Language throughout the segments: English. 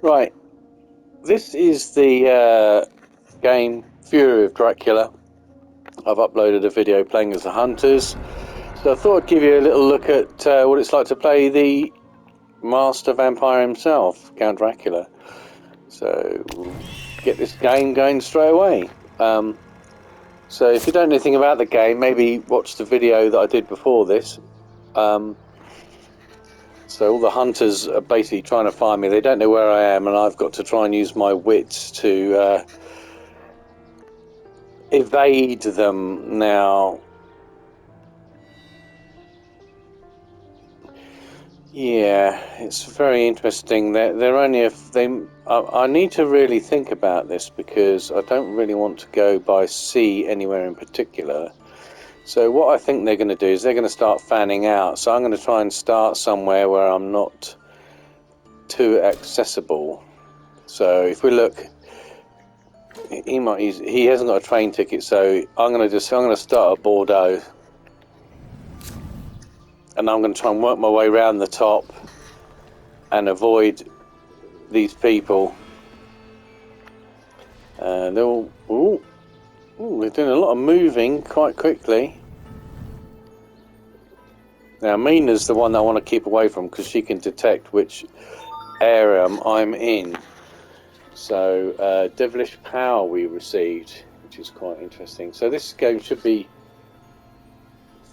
Right, this is the game Fury of Dracula. I've uploaded a video playing as the Hunters, so I thought I'd give you a little look at what it's like to play the master vampire himself, Count Dracula. So we'll get this game going straight away. So if you don't know anything about the game, maybe watch the video that I did before this. So all the hunters are basically trying to find me. They don't know where I am, and I've got to try and use my wits to evade them. Now, yeah, it's very interesting. They're only if they. I need to really think about this because I don't really want to go by sea anywhere in particular. So what I think they're going to do is they're going to start fanning out. So I'm going to try and start somewhere where I'm not too accessible. So if we look, he hasn't got a train ticket, so I'm going to start at Bordeaux, and I'm going to try and work my way around the top and avoid these people. They're all they're doing a lot of moving quite quickly. Now Mina's the one that I want to keep away from because she can detect which area I'm in. So devilish power we received, which is quite interesting. So this game should be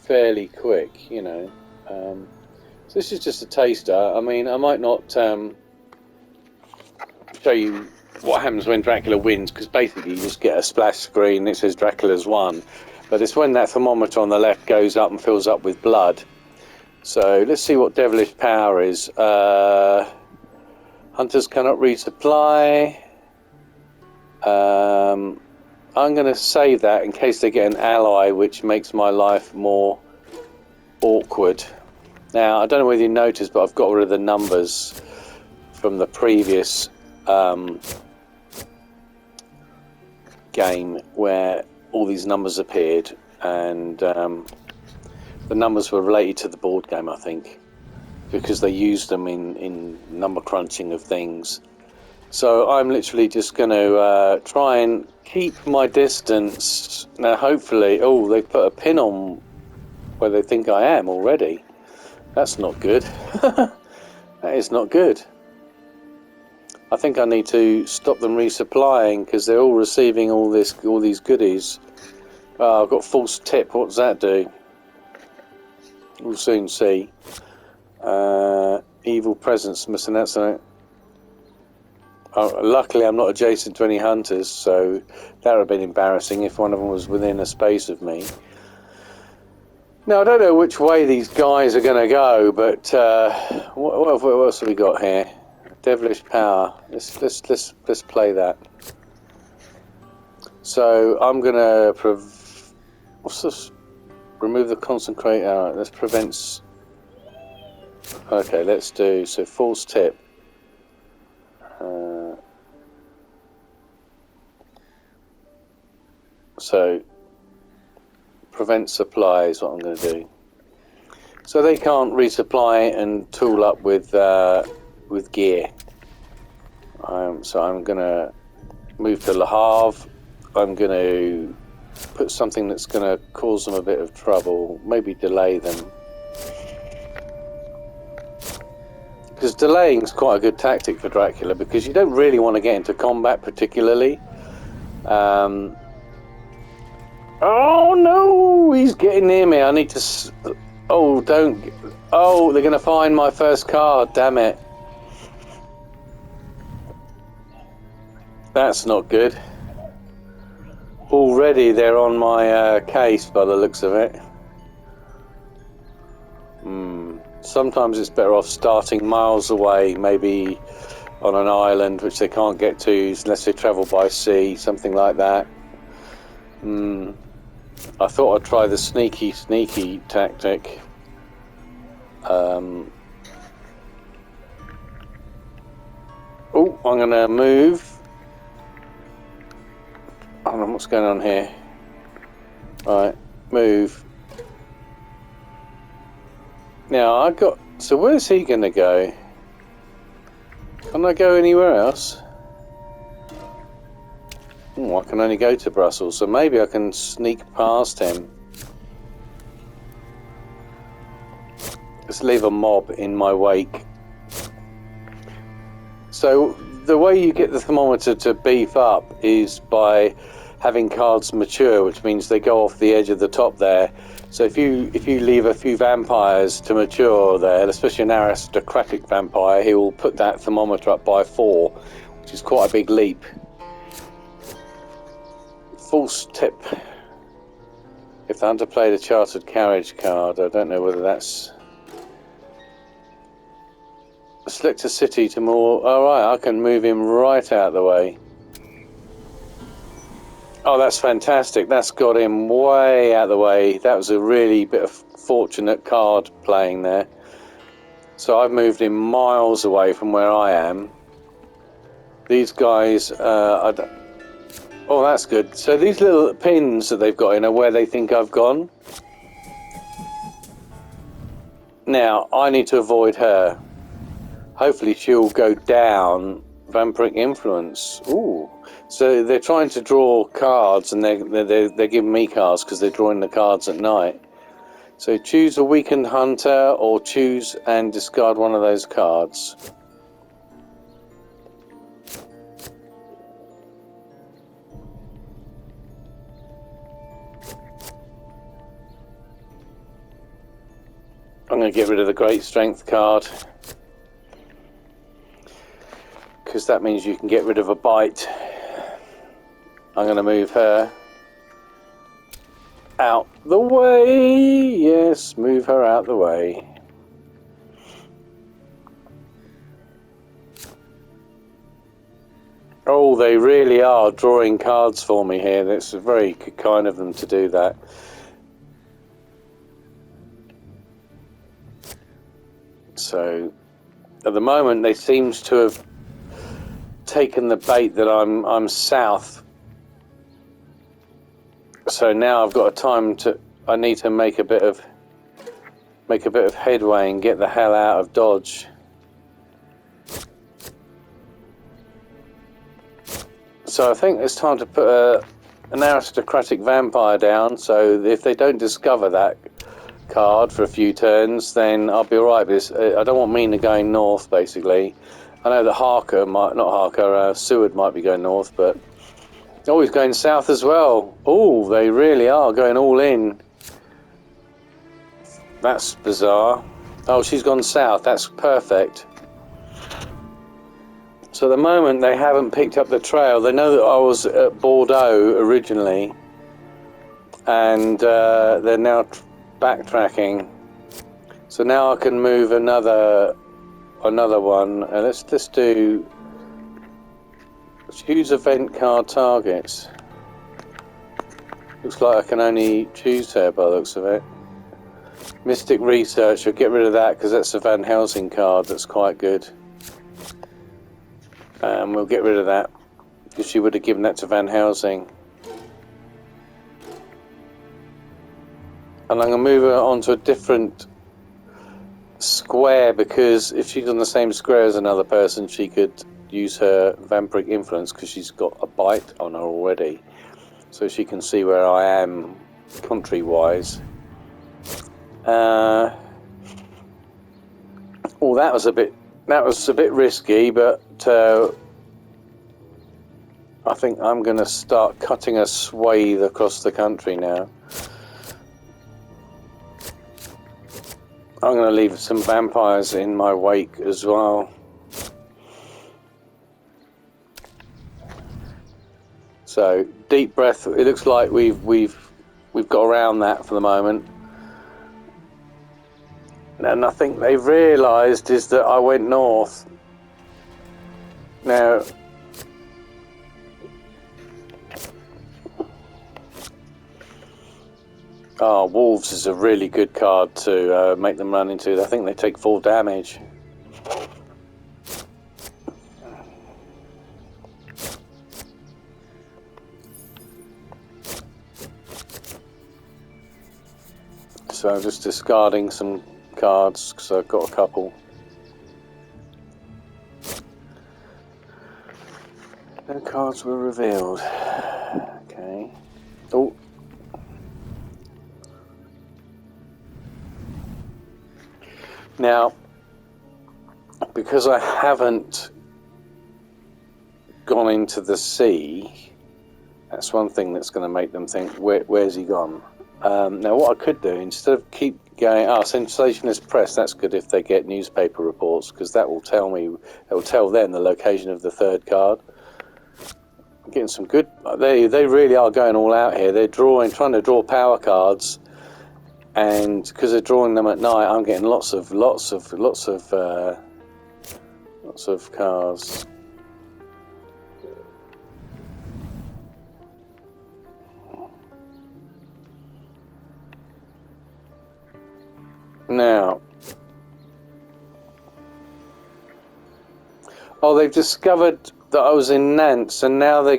fairly quick, you know. So this is just a taster. I mean, I might not show you what happens when Dracula wins, because basically you just get a splash screen that says Dracula's won, but it's when that thermometer on the left goes up and fills up with blood. So let's see what devilish power is. Hunters cannot resupply. I'm going to save that in case they get an ally, which makes my life more awkward. Now, I don't know whether you noticed, but I've got rid of the numbers from the previous game where all these numbers appeared, and the numbers were related to the board game, I think, because they used them in number crunching of things. So I'm literally just going to try and keep my distance. Now, hopefully, oh, they put a pin on where they think I am already. That's not good. That is not good. I think I need to stop them resupplying because they're all receiving all these goodies. I've got false tip. What does that do? We'll soon see. Evil presence missing that something. Luckily, I'm not adjacent to any hunters, so that would have been embarrassing if one of them was within a space of me. Now, I don't know which way these guys are going to go, but what else have we got here? Devilish power. Let's play that. So I'm going to what's this? Remove the concentrator. Let's prevent. Okay, let's do so. False tip. So prevent supply is what I'm going to do. So they can't resupply and tool up with gear. So I'm going to move to Le Havre. I'm going to put something that's going to cause them a bit of trouble, maybe delay them. Because delaying is quite a good tactic for Dracula, because you don't really want to get into combat particularly. Oh no, he's getting near me. I need to... Oh, don't... Oh, they're going to find my first card, damn it. That's not good. Already they're on my case by the looks of it. Sometimes it's better off starting miles away, maybe on an island which they can't get to unless they travel by sea, something like that. I thought I'd try the sneaky tactic. Oh, I'm going to move. I don't know what's going on here. Right, move. Now I got. So where's he going to go? Can I go anywhere else? I can only go to Brussels, so maybe I can sneak past him. Let's leave a mob in my wake. So the way you get the thermometer to beef up is by having cards mature, which means they go off the edge of the top there. So if you leave a few vampires to mature there, especially an aristocratic vampire, he will put that thermometer up by 4, which is quite a big leap. False tip. If the hunter played a chartered carriage card, I don't know whether that's... Select a city to more... Alright, I can move him right out of the way. Oh, that's fantastic. That's got him way out of the way. That was a really bit of fortunate card playing there. So I've moved him miles away from where I am. These guys... Oh, that's good. So these little pins that they've got in are where they think I've gone. Now, I need to avoid her. Hopefully she'll go down vampiric influence. Ooh. So they're trying to draw cards, and they're giving me cards because they're drawing the cards at night. So choose a weakened hunter, or choose and discard one of those cards. I'm going to get rid of the great strength card, because that means you can get rid of a bite. I'm going to move her out the way. Yes, move her out the way. Oh, they really are drawing cards for me here. That's very kind of them to do that. So, at the moment, they seem to have taken the bait that I'm south. So now I've got a time to. I need to make a bit of headway and get the hell out of Dodge. So I think it's time to put an aristocratic vampire down. So if they don't discover that card for a few turns, then I'll be alright. I don't want Mina going north, basically. I know that Seward might be going north, but he's going south as well. Oh, they really are going all in. That's bizarre. Oh, she's gone south. That's perfect. So at the moment, they haven't picked up the trail. They know that I was at Bordeaux originally, and they're now backtracking. So now I can move another one. Let's just do choose event card targets. Looks like I can only choose her by the looks of it. Mystic Research, I'll get rid of that because that's a Van Helsing card that's quite good. We'll get rid of that because she would have given that to Van Helsing. And I'm going to move her onto a different square, because if she's on the same square as another person, she could use her vampiric influence because she's got a bite on her already. So she can see where I am country-wise. Oh, that was a bit risky, but I think I'm going to start cutting a swathe across the country now. I'm going to leave some vampires in my wake as well. So deep breath. It looks like we've got around that for the moment. And I think they've realised is that I went north. Now, Wolves is a really good card to make them run into. I think they take 4 damage. So I'm just discarding some cards because I've got a couple. No cards were revealed. Okay. Oh. Now, because I haven't gone into the sea, that's one thing that's going to make them think, where's he gone? Now, what I could do, instead of keep going, sensationalist press, that's good if they get newspaper reports, because that will tell me, it will tell them the location of the third card. I'm getting some good, they really are going all out here. They're trying to draw power cards, and because they're drawing them at night, I'm getting lots of cards. Now, they've discovered that I was in Nantes, and now they're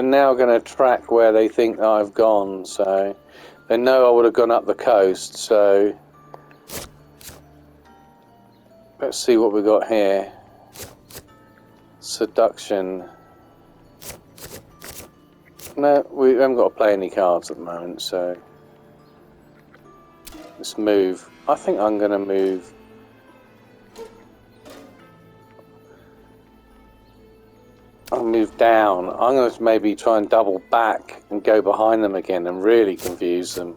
now gonna track where they think that I've gone. So they know I would have gone up the coast. So let's see what we got here. Seduction. No, we haven't got to play any cards at the moment. So let's move. I think I'm gonna move. I'll move down. I'm going to maybe try and double back and go behind them again and really confuse them.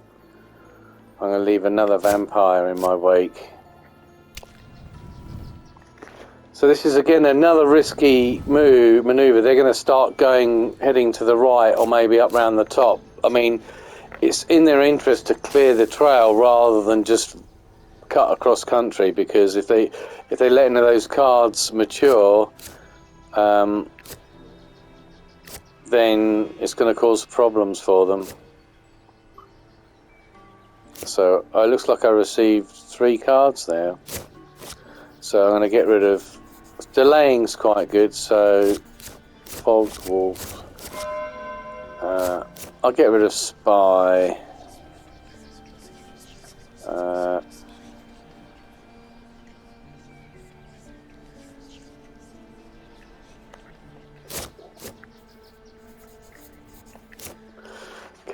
I'm going to leave another vampire in my wake. So this is again another risky maneuver. They're going to start heading to the right or maybe up round the top. I mean, it's in their interest to clear the trail rather than just cut across country, because if they let any of those cards mature, then it's going to cause problems for them. So it looks like I received 3 cards there. So I'm going to get rid of... Delaying's quite good, so... Fogged Wolf. I'll get rid of Spy.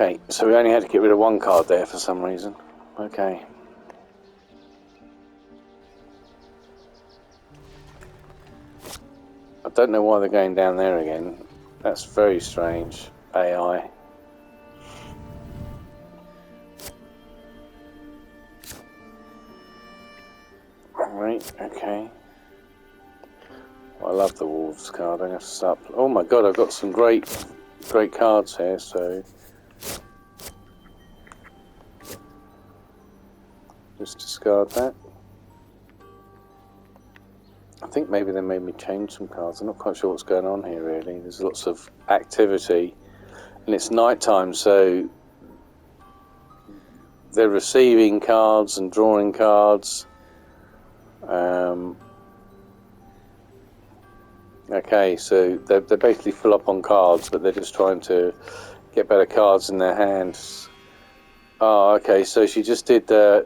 Okay, so we only had to get rid of 1 card there for some reason. Okay. I don't know why they're going down there again. That's very strange. AI. Right, okay. Well, I love the Wolves card. I'm going to start... Oh my god, I've got some great cards here, so... Just discard that. I think maybe they made me change some cards. I'm not quite sure what's going on here really. There's lots of activity and it's night time, so they're receiving cards and drawing cards. Okay, so they're basically full up on cards, but they're just trying to get better cards in their hands. Oh, okay, so she just did the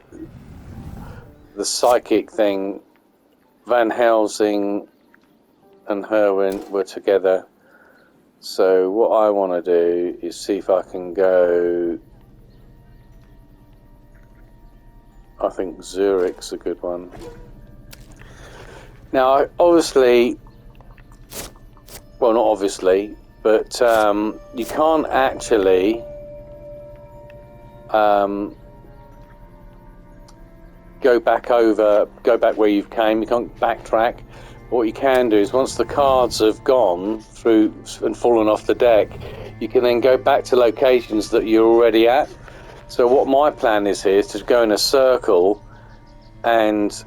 psychic thing. Van Helsing and Herwin were together. So what I want to do is see if I can go... I think Zurich's a good one. Now, obviously... Well, not obviously, but you can't actually... go back where you came. You can't backtrack. What you can do is once the cards have gone through and fallen off the deck, you can then go back to locations that you're already at. So what my plan is here is to go in a circle, and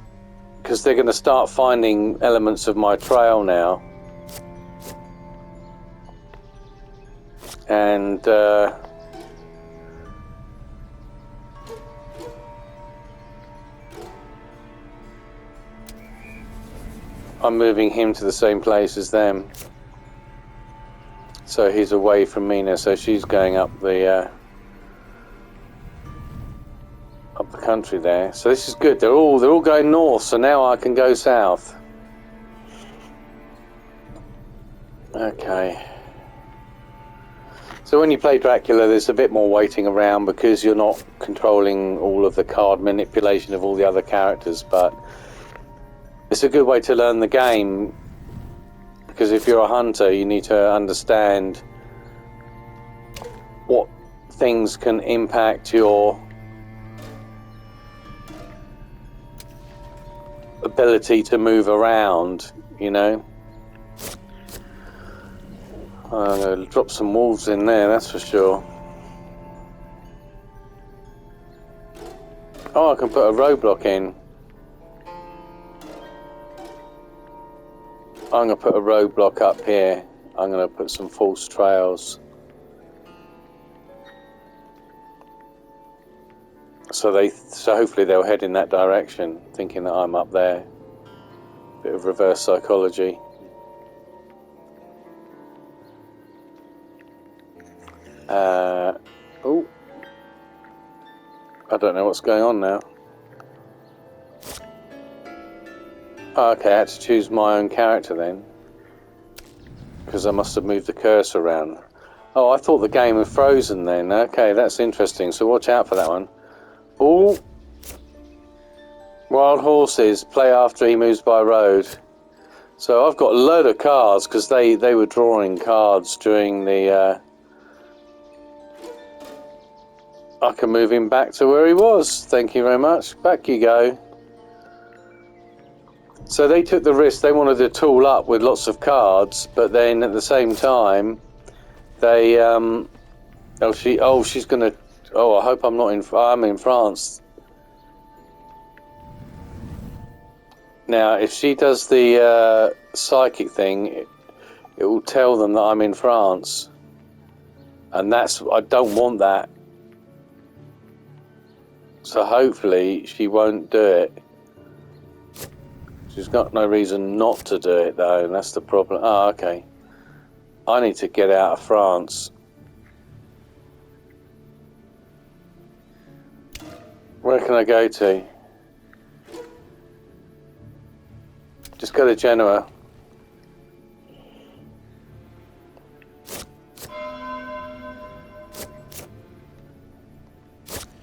because they're going to start finding elements of my trail now, and I'm moving him to the same place as them, so he's away from Mina. So she's going up the country there. So this is good. They're all going north. So now I can go south. Okay. So when you play Dracula, there's a bit more waiting around because you're not controlling all of the card manipulation of all the other characters, but it's a good way to learn the game, because if you're a hunter, you need to understand what things can impact your ability to move around, you know. I'm going to drop some wolves in there, that's for sure. Oh, I can put a roadblock in. I'm going to put a roadblock up here. I'm going to put some false trails. So hopefully they'll head in that direction, thinking that I'm up there. Bit of reverse psychology. Oh, I don't know what's going on now. Oh, okay, I had to choose my own character then, because I must have moved the cursor around. Oh, I thought the game had frozen then. Okay, that's interesting, so watch out for that one. Oh, wild horses, play after he moves by road. So I've got a load of cards, because they were drawing cards during the... I can move him back to where he was. Thank you very much. Back you go. So they took the risk. They wanted to tool up with lots of cards, but then at the same time, they she's gonna. Oh, I hope I'm not in. I'm in France. Now, if she does the psychic thing, it will tell them that I'm in France, and I don't want that. So hopefully she won't do it. She's got no reason not to do it though, and that's the problem. Oh, okay. I need to get out of France. Where can I go to? Just go to Genoa.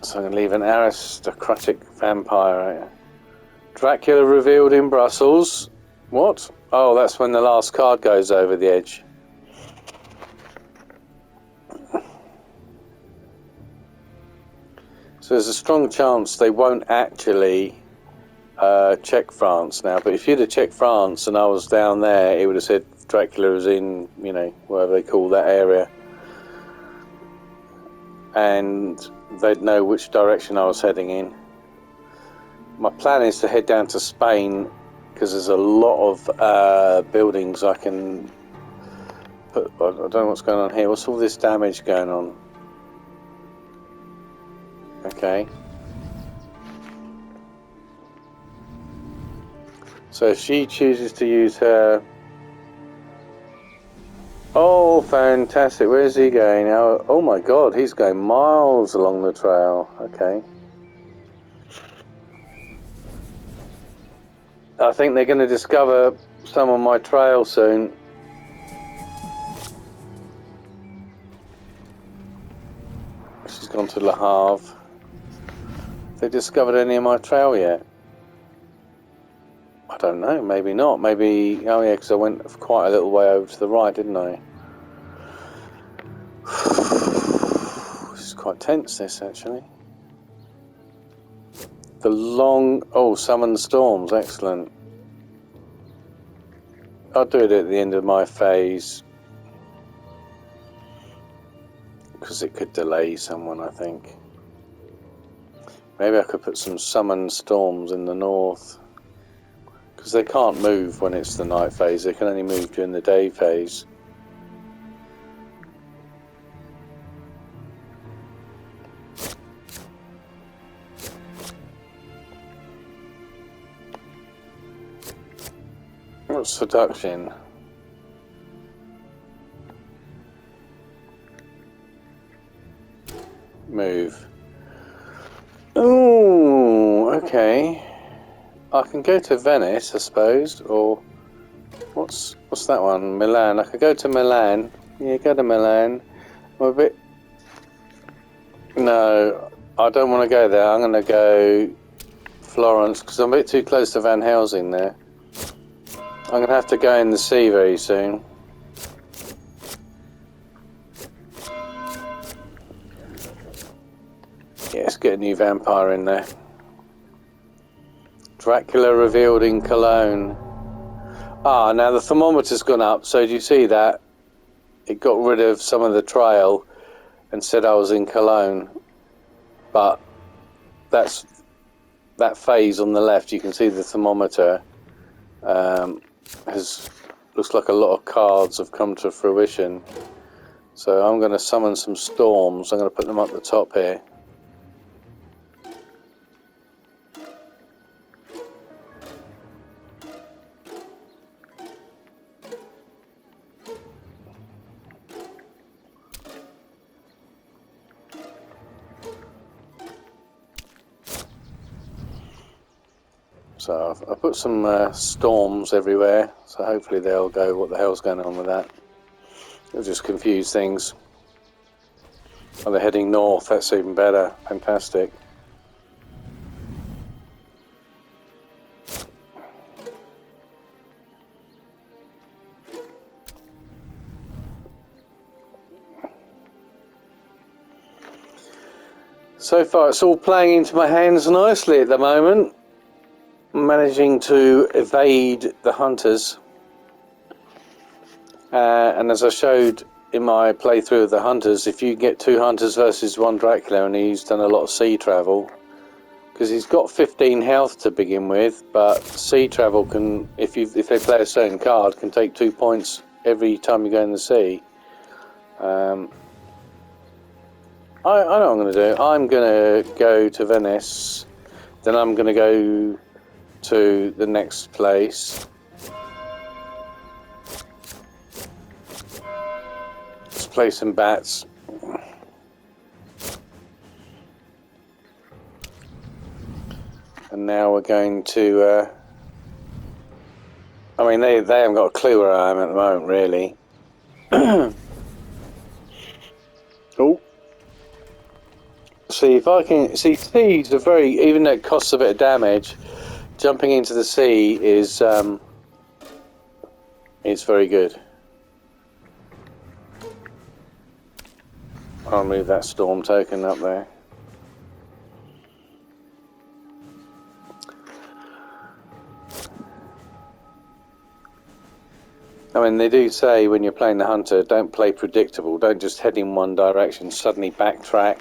So I'm going to leave an aristocratic vampire. Dracula revealed in Brussels. What? Oh, that's when the last card goes over the edge. So there's a strong chance they won't actually check France now. But if you'd have checked France and I was down there, it would have said Dracula was in, you know, whatever they call that area. And they'd know which direction I was heading in. My plan is to head down to Spain, because there's a lot of buildings I can put. I don't know what's going on here. What's all this damage going on? Okay. So if she chooses to use her... Oh, fantastic. Where's he going? Oh my god, he's going miles along the trail. Okay. I think they're going to discover some on my trail soon. She's gone to Le Havre. Have they discovered any of my trail yet? I don't know, maybe not. Maybe, oh yeah, because I went quite a little way over to the right, didn't I? This is quite tense, this, actually. The long... Oh, summon storms, excellent. I'll do it at the end of my phase, because it could delay someone, I think. Maybe I could put some summon storms in the north, because they can't move when it's the night phase. They can only move during the day phase. What's seduction? Move. Oh, okay. I can go to Venice, I suppose, or What's that one? Milan. I could go to Milan. Yeah, go to Milan. I'm a bit... No, I don't want to go there. I'm going to go Florence because I'm a bit too close to Van Helsing there. I'm going to have to go in the sea very soon. Yeah, let's get a new vampire in there. Dracula revealed in Cologne. Ah, now the thermometer's gone up, so do you see that? It got rid of some of the trail and said I was in Cologne. But that's that phase on the left, you can see the thermometer looks like a lot of cards have come to fruition. So I'm going to summon some storms. I'm going to put them up the top here. So I've put some storms everywhere, so hopefully they'll go, what the hell's going on with that? It'll just confuse things. Oh, they're heading north, that's even better. Fantastic. So far it's all playing into my hands nicely at the moment. Managing to evade the hunters. And as I showed in my playthrough of the hunters, if you get 2 hunters versus 1 Dracula, and he's done a lot of sea travel, because he's got 15 health to begin with, but sea travel can, if they play a certain card, can take 2 points every time you go in the sea. I know what I'm going to do. I'm going to go to Venice, then I'm going to go to the next place. Let's play some bats. And now we're going to I mean they haven't got a clue where I am at the moment, really. Oh, see if I can see. Seas are very, even though it costs a bit of damage, jumping into the sea is very good. I'll move that storm token up there. I mean, they do say when you're playing the hunter, don't play predictable. Don't just head in one direction, suddenly backtrack,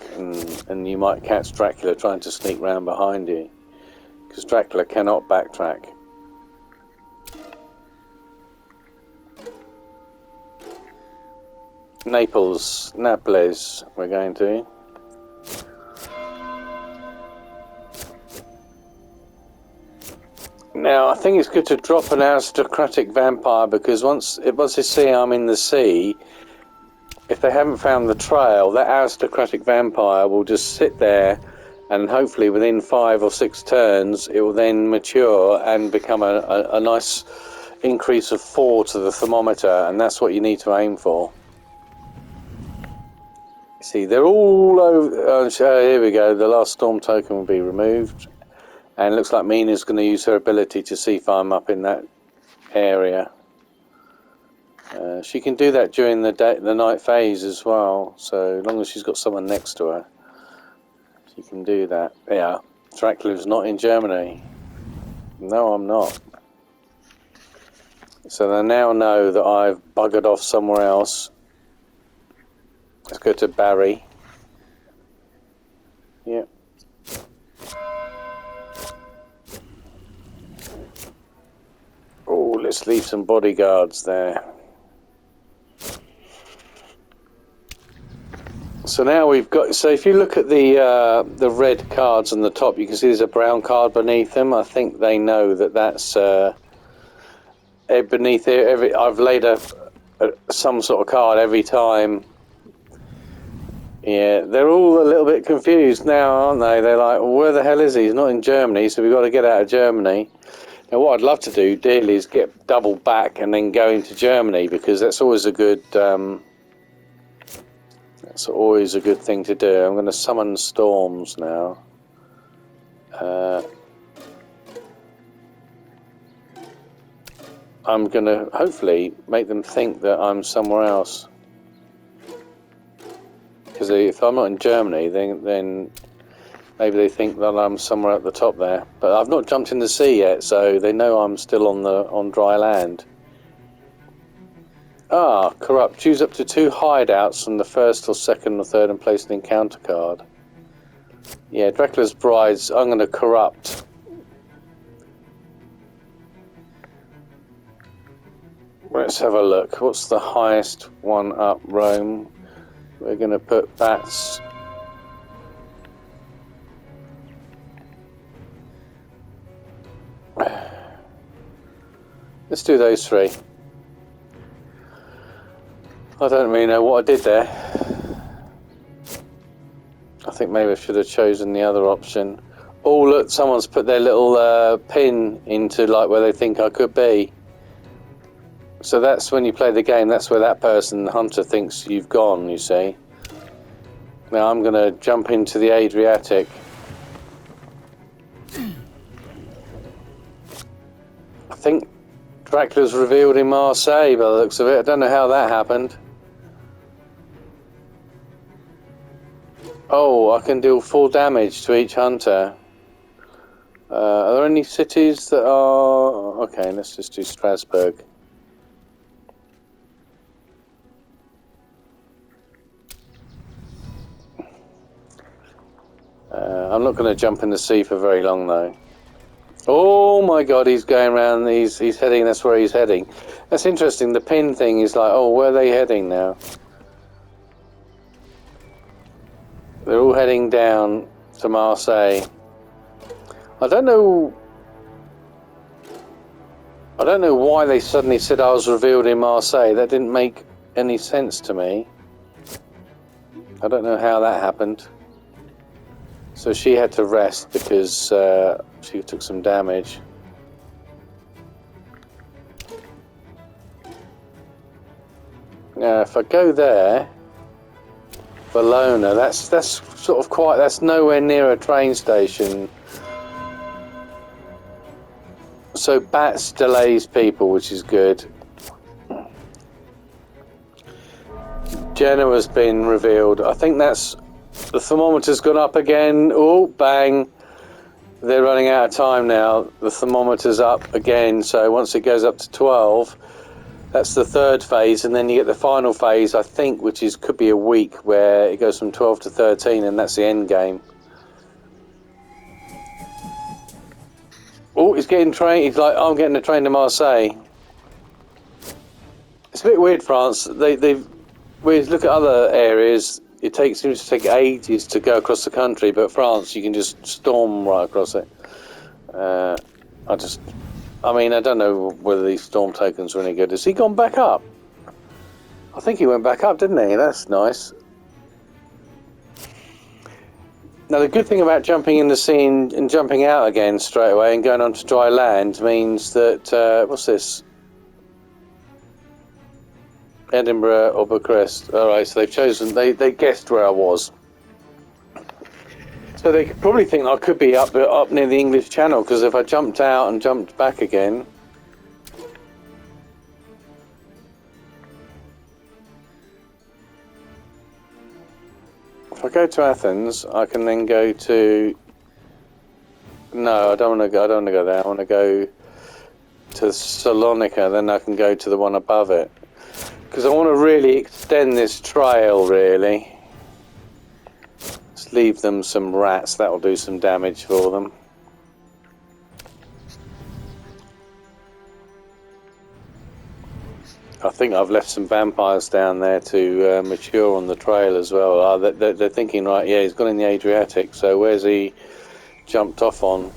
and you might catch Dracula trying to sneak round behind you. Because Dracula cannot backtrack. Naples, we're going to. Now, I think it's good to drop an aristocratic vampire, because once they see I'm in the sea, if they haven't found the trail, that aristocratic vampire will just sit there, and hopefully within 5 or 6 turns, it will then mature and become a nice increase of 4 to the thermometer, and that's what you need to aim for. See, they're all over. Here we go. The last storm token will be removed. And it looks like Mina's going to use her ability to see if I'm up in that area. She can do that during the night phase as well. So as long as she's got someone next to her, she can do that. Yeah, Dracula's not in Germany. No, I'm not. So they now know that I've buggered off somewhere else. Let's go to Barry. Yep. Oh, let's leave some bodyguards there. So now we've got. So if you look at the red cards on the top, you can see there's a brown card beneath them. I think they know that that's beneath it. I've laid some sort of card every time. Yeah, they're all a little bit confused now, aren't they? They're like, well, where the hell is he? He's not in Germany, so we've got to get out of Germany. Now, what I'd love to do, dearly, is get double back and then go into Germany, because that's always a good thing to do. I'm going to summon storms now. I'm going to hopefully make them think that I'm somewhere else. Because if I'm not in Germany, then maybe they think that I'm somewhere at the top there. But I've not jumped in the sea yet, so they know I'm still on dry land. Ah, corrupt. Choose up to 2 hideouts from the first or second or third and place an encounter card. Yeah, Dracula's Brides, I'm going to corrupt. Let's have a look. What's the highest one up, Rome? We're going to put bats. Let's do those 3. I don't really know what I did there. I think maybe I should have chosen the other option. Oh, look, someone's put their little pin into like where they think I could be. So that's when you play the game, that's where that person, the hunter, thinks you've gone, you see. Now I'm going to jump into the Adriatic. I think Dracula's revealed in Marseille by the looks of it. I don't know how that happened. Oh, I can deal 4 damage to each hunter. Are there any cities that are... Okay, let's just do Strasbourg. I'm not going to jump in the sea for very long though. Oh my god, he's going around, he's heading, that's where he's heading. That's interesting, the pin thing is like, oh, where are they heading now? They're all heading down to Marseille. I don't know why they suddenly said I was revealed in Marseille. That didn't make any sense to me. I don't know how that happened. So she had to rest because she took some damage. Now, if I go there, Bologna, that's sort of quite. That's nowhere near a train station. So bats delays people, which is good. Genoa's been revealed. I think that's. The thermometer's gone up again. Oh, bang. They're running out of time now. The thermometer's up again. So once it goes up to 12, that's the 3rd phase. And then you get the final phase, I think, which could be a week, where it goes from 12 to 13, and that's the end game. Oh, he's getting trained. He's like, oh, I'm getting a train to Marseille. It's a bit weird, France. They've... We look at other areas... It seems to take ages to go across the country, but France, you can just storm right across it. I mean, I don't know whether these storm tokens are any good. Has he gone back up? I think he went back up, didn't he? That's nice. Now, the good thing about jumping in the sea and jumping out again straight away and going onto dry land means that, what's this? Edinburgh or Bucharest. Alright, so they've chosen, they guessed where I was. So they could probably think I could be up near the English Channel, because if I jumped out and jumped back again... If I go to Athens, I can then go to... No, I don't want to go there. I want to go to Salonika, then I can go to the one above it. Because I want to really extend this trail, really. Let's leave them some rats, that'll do some damage for them. I think I've left some vampires down there to mature on the trail as well. They're thinking, right, yeah, he's gone in the Adriatic, so where's he jumped off on?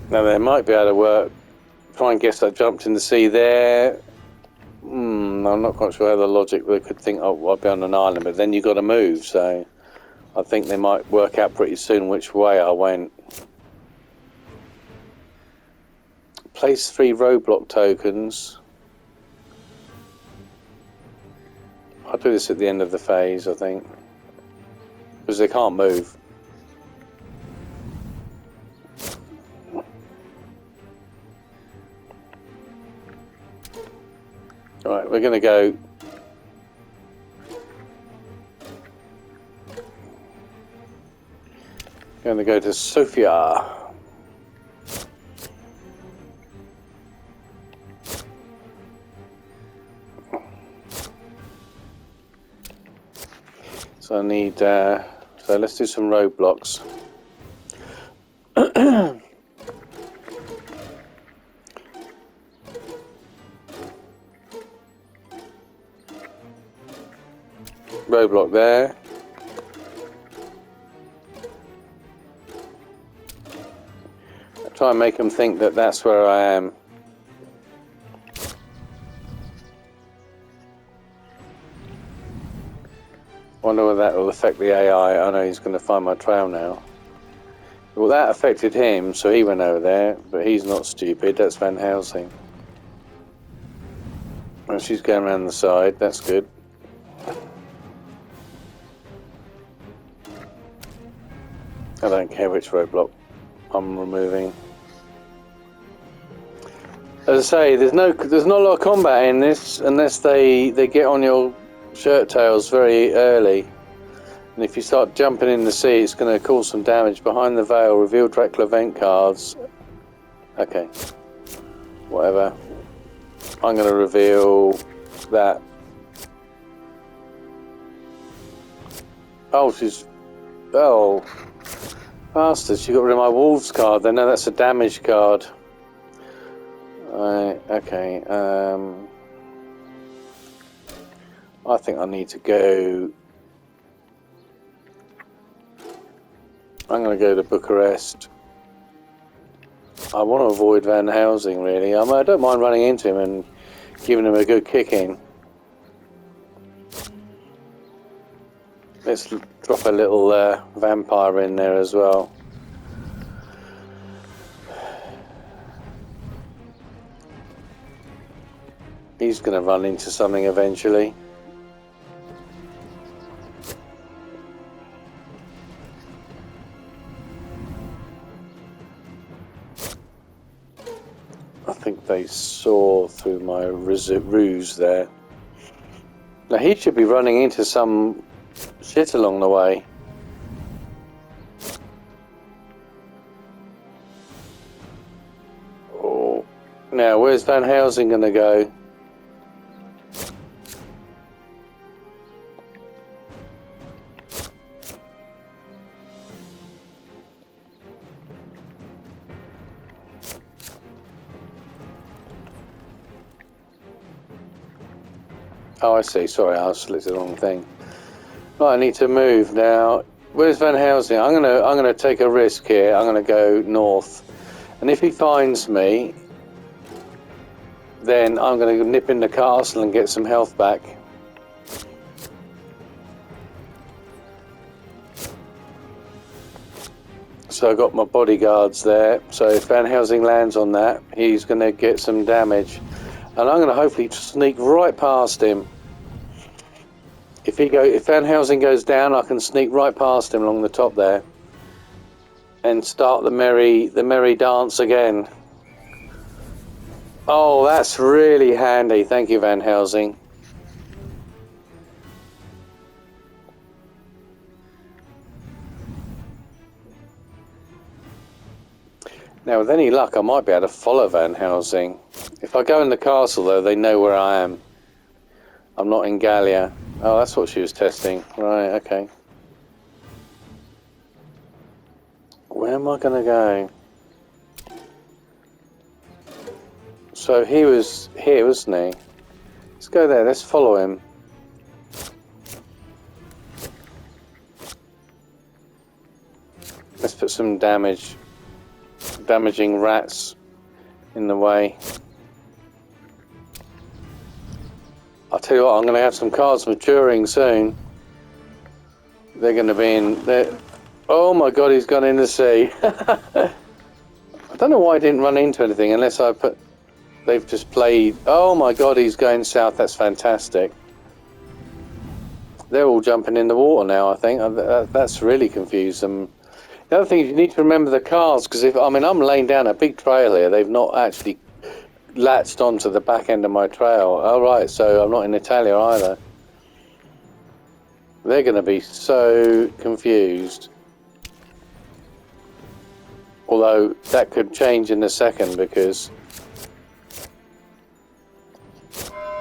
Now they might be able to work. Try and guess I jumped in the sea there. I'm not quite sure how the logic. They could think, oh, I'll be on an island, but then you've got to move. So I think they might work out pretty soon which way I went. Place 3 roadblock tokens. I'll do this at the end of the phase, I think. Because they can't move. Alright, we're going to go... Going to go to Sofia. So I need, so let's do some roadblocks. Roadblock there. Try and make them think that that's where I am. Wonder whether that will affect the AI. I know he's going to find my trail now. Well, that affected him, so he went over there, but he's not stupid. That's Van Helsing. Well, she's going around the side. That's good. I don't care which roadblock I'm removing. As I say, there's not a lot of combat in this unless they get on your shirt tails very early. And if you start jumping in the sea, it's going to cause some damage. Behind the veil, reveal Dracula event cards. Okay. Whatever. I'm going to reveal that. Oh, she's... Oh. Bastard, she got rid of my wolves card. Then no, that's a damage card. Okay, I think I need to go... I'm going to go to Bucharest. I want to avoid Van Helsing, really. I don't mind running into him and giving him a good kicking. Let's drop a little vampire in there as well. He's going to run into something eventually. I think they saw through my ruse there. Now he should be running into some shit along the way. Oh. Now where's Van Helsing going to go? Oh, I see. Sorry, I selected the wrong thing. Right, I need to move now. Where's Van Helsing? I'm gonna take a risk here. I'm gonna go north, and if he finds me, then I'm gonna nip in the castle and get some health back. So I got my bodyguards there. So if Van Helsing lands on that, he's gonna get some damage, and I'm gonna hopefully sneak right past him. If Van Helsing goes down, I can sneak right past him along the top there, and start the merry dance again. Oh, that's really handy. Thank you, Van Helsing. Now, with any luck, I might be able to follow Van Helsing. If I go in the castle, though, they know where I am. I'm not in Gallia. Oh, that's what she was testing. Right, okay. Where am I going to go? So he was here, wasn't he? Let's go there. Let's follow him. Let's put some damaging rats in the way. I'll tell you what, I'm going to have some cards maturing soon. They're going to be in there. Oh my god, he's gone in the sea. I don't know why I didn't run into anything unless I put... They've just played... Oh my god, he's going south. That's fantastic. They're all jumping in the water now, I think. That's really confused them. The other thing is you need to remember the cars, because if... I mean, I'm laying down a big trail here. They've not actually latched onto the back end of my trail. Oh, right, so I'm not in Italia either. They're going to be so confused. Although that could change in a second, because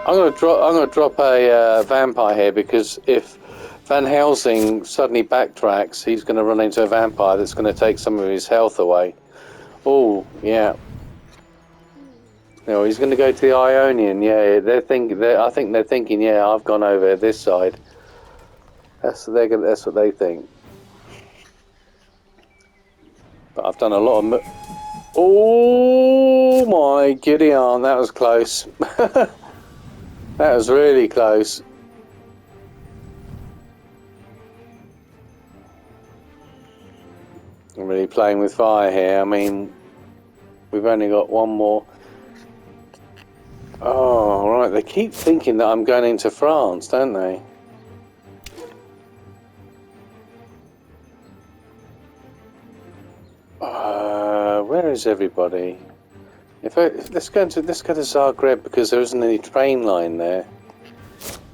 I'm going to drop a vampire here, because if Van Helsing suddenly backtracks, he's going to run into a vampire that's going to take some of his health away. Oh, yeah. No, he's going to go to the Ionian. Yeah, I think they're thinking, yeah, I've gone over this side. That's what they think. But I've done a lot of... Oh my Gideon, that was close. That was really close. I'm really playing with fire here. I mean, we've only got one more. Oh, right. They keep thinking that I'm going into France, don't they? Where is everybody? Let's go to Zagreb, because there isn't any train line there.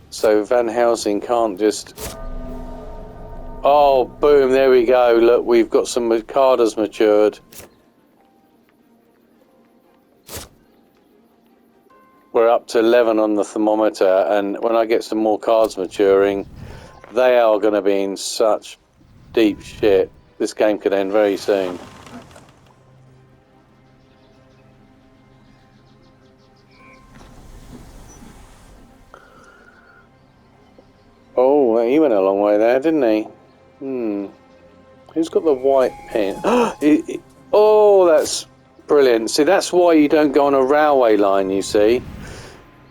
So Van Helsing can't just... Oh, boom, there we go. Look, we've got some cards matured. We're up to 11 on the thermometer, and when I get some more cards maturing, they are going to be in such deep shit. This game could end very soon. Oh, he went a long way there, didn't he? Who's got the white pin? Oh, that's brilliant. See, that's why you don't go on a railway line, you see.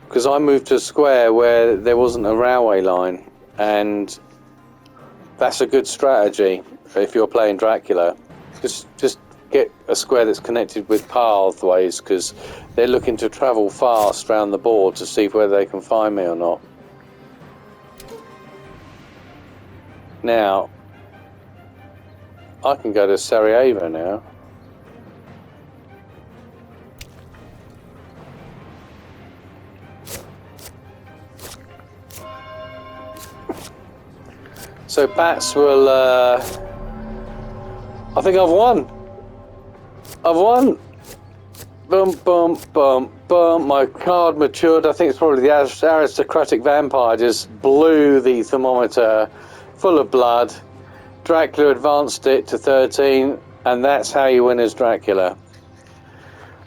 Because I moved to a square where there wasn't a railway line. And that's a good strategy if you're playing Dracula. Just get a square that's connected with pathways, because they're looking to travel fast around the board to see whether they can find me or not. Now, I can go to Sarajevo now. So bats will... I think I've won. I've won. Boom, boom, boom, boom. My card matured. I think it's probably the aristocratic vampire just blew the thermometer full of blood. Dracula advanced it to 13, and that's how you win as Dracula.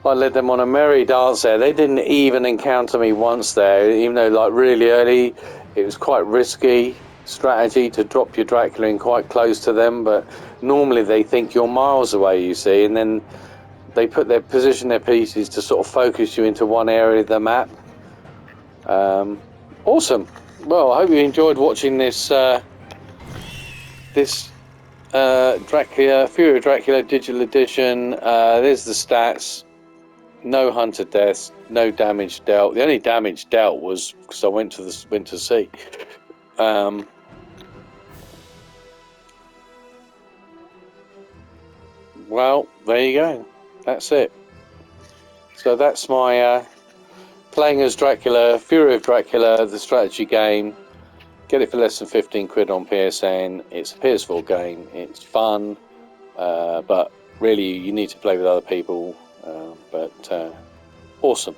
I led them on a merry dance there. They didn't even encounter me once there, even though like really early it was quite risky strategy to drop your Dracula in quite close to them, but normally they think you're miles away, you see, and then they position their pieces to sort of focus you into one area of the map. Awesome. Well, I hope you enjoyed watching this Dracula, Fury of Dracula Digital Edition. There's the stats. No hunter deaths, no damage dealt. The only damage dealt was because I went to the Winter Sea. Well, there you go. That's it. So that's my playing as Dracula, Fury of Dracula, the strategy game. Get it for less than 15 quid on PSN. It's a PS4 game. It's fun, but really you need to play with other people. But awesome.